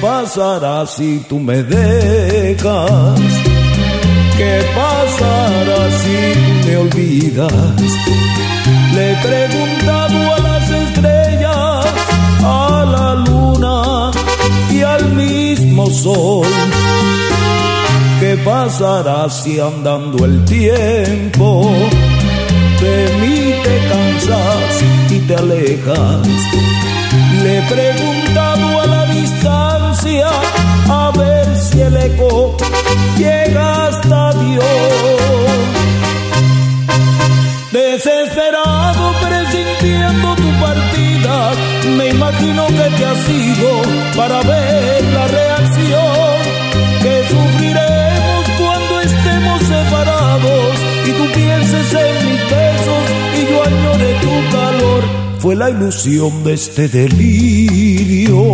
pasará si tú me dejas? ¿Qué pasará si tú me olvidas? Le he preguntado a las estrellas, a la luna y al mismo sol. ¿Qué pasará si andando el tiempo de mí te cansas y te alejas? Le he preguntado a la distancia a ver si el eco llega hasta Dios. Desesperado presintiendo tu partida, me imagino que te has ido para ver la reacción que sufriremos cuando estemos separados y tú pienses en mis besos y yo añore tu calor. Fue la ilusión de este delirio,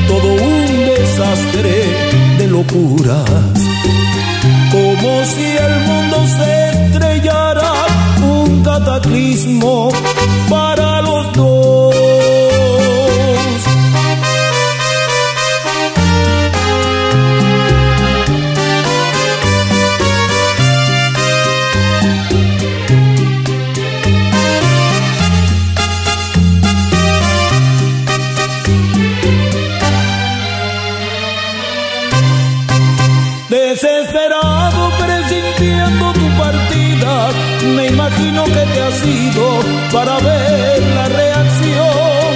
todo un desastre de locuras, como si el mundo se estrellara, un cataclismo para los dos. Desesperado presintiendo tu partida, me imagino que te has ido para ver la reacción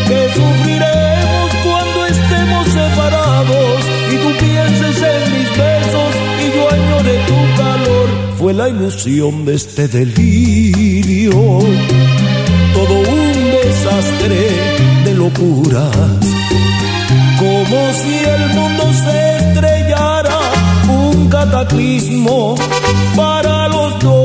que sufriremos cuando estemos separados y tú pienses en mis besos y yo añore tu calor. Fue la ilusión de este delirio, todo un desastre de locuras, como si el mundo se estrellara, un cataclismo para los dos.